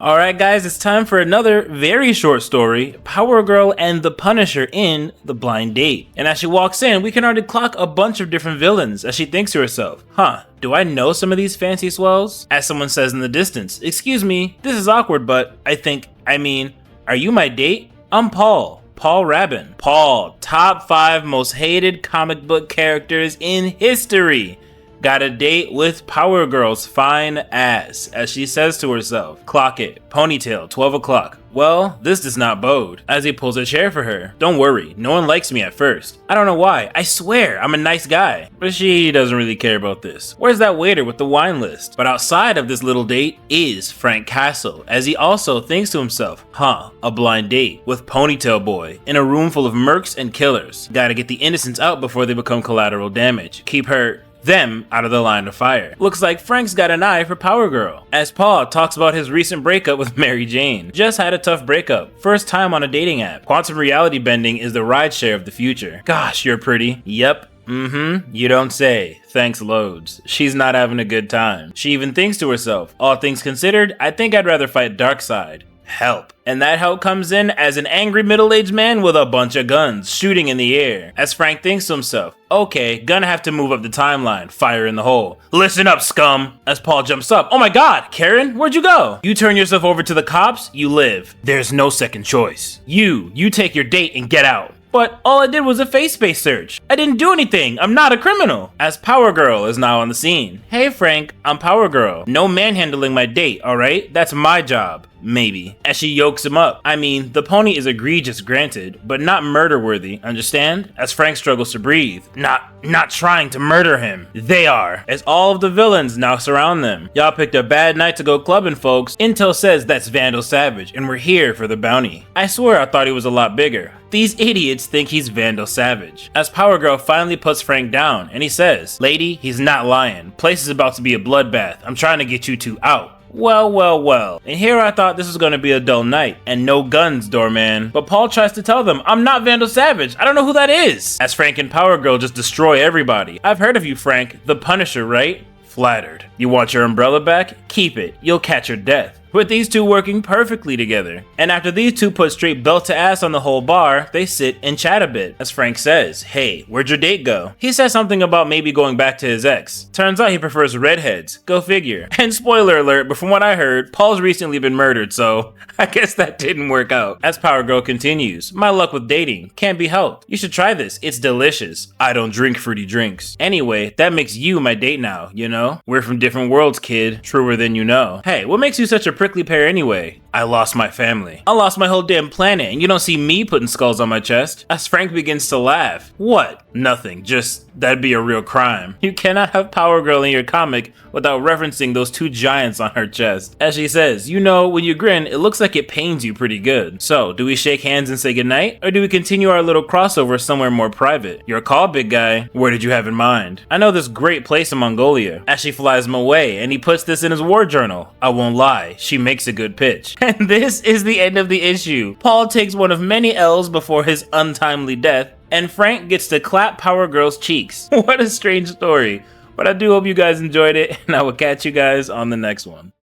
Alright guys, it's time for another very short story, Power Girl and the Punisher in The Blind Date. And as she walks in, we can already clock a bunch of different villains as she thinks to herself, do I know some of these fancy swells? As someone says in the distance, excuse me, this is awkward, but are you my date? I'm Paul Rabin. Paul, top 5 most hated comic book characters in history. Got a date with Power Girl's fine ass, as she says to herself. Clock it. Ponytail, 12 o'clock. Well, this does not bode, as he pulls a chair for her. Don't worry, no one likes me at first. I don't know why, I swear, I'm a nice guy. But she doesn't really care about this. Where's that waiter with the wine list? But outside of this little date is Frank Castle, as he also thinks to himself, a blind date with Ponytail Boy in a room full of mercs and killers. Gotta get the innocents out before they become collateral damage. Keep them out of the line of fire. Looks like Frank's got an eye for Power Girl, as Paul talks about his recent breakup with Mary Jane. Just had a tough breakup, first time on a dating app. Quantum reality bending is the rideshare of the future. Gosh, you're pretty. Yep. You don't say. Thanks loads. She's not having a good time. She even thinks to herself, all things considered, I think I'd rather fight Darkseid. Help. And that help comes in as an angry middle-aged man with a bunch of guns shooting in the air. As Frank thinks to himself, okay, gonna have to move up the timeline, fire in the hole. Listen up, scum! As Paul jumps up, oh my god, Karen, where'd you go? You turn yourself over to the cops, you live. There's no second choice. You take your date and get out. But all I did was a face-based search. I didn't do anything. I'm not a criminal. As Power Girl is now on the scene. Hey Frank, I'm Power Girl. No manhandling my date, alright? That's my job. Maybe. As she yokes him up. I mean, the pony is egregious, granted, but not murder-worthy, understand? As Frank struggles to breathe. Not trying to murder him. They are. As all of the villains now surround them. Y'all picked a bad night to go clubbing, folks. Intel says that's Vandal Savage, and we're here for the bounty. I swear I thought he was a lot bigger. These idiots think he's Vandal Savage. As Power Girl finally puts Frank down, and he says, lady, he's not lying. Place is about to be a bloodbath. I'm trying to get you two out. Well. And here I thought this was gonna be a dull night, and no guns, doorman. But Paul tries to tell them, I'm not Vandal Savage, I don't know who that is. As Frank and Power Girl just destroy everybody. I've heard of you, Frank, the Punisher, right? Flattered. You want your umbrella back? Keep it, you'll catch your death. With these two working perfectly together. And after these two put straight belt to ass on the whole bar, they sit and chat a bit. As Frank says, hey, where'd your date go? He says something about maybe going back to his ex. Turns out he prefers redheads. Go figure. And spoiler alert, but from what I heard, Paul's recently been murdered, so I guess that didn't work out. As Power Girl continues, my luck with dating can't be helped. You should try this, it's delicious. I don't drink fruity drinks. Anyway, that makes you my date now, you know? We're from different worlds, kid. Truer than you know. Hey, what makes you such a prickly pear anyway? I lost my family. I lost my whole damn planet, and you don't see me putting skulls on my chest. As Frank begins to laugh. What? Nothing, just that'd be a real crime. You cannot have Power Girl in your comic without referencing those two giants on her chest. As she says, you know, when you grin, it looks like it pains you pretty good. So, do we shake hands and say goodnight? Or do we continue our little crossover somewhere more private? Your call, big guy. Where did you have in mind? I know this great place in Mongolia. As she flies him away, and he puts this in his war journal. I won't lie, she makes a good pitch. And this is the end of the issue. Paul takes one of many L's before his untimely death, and Frank gets to clap Power Girl's cheeks. What a strange story. But I do hope you guys enjoyed it, and I will catch you guys on the next one.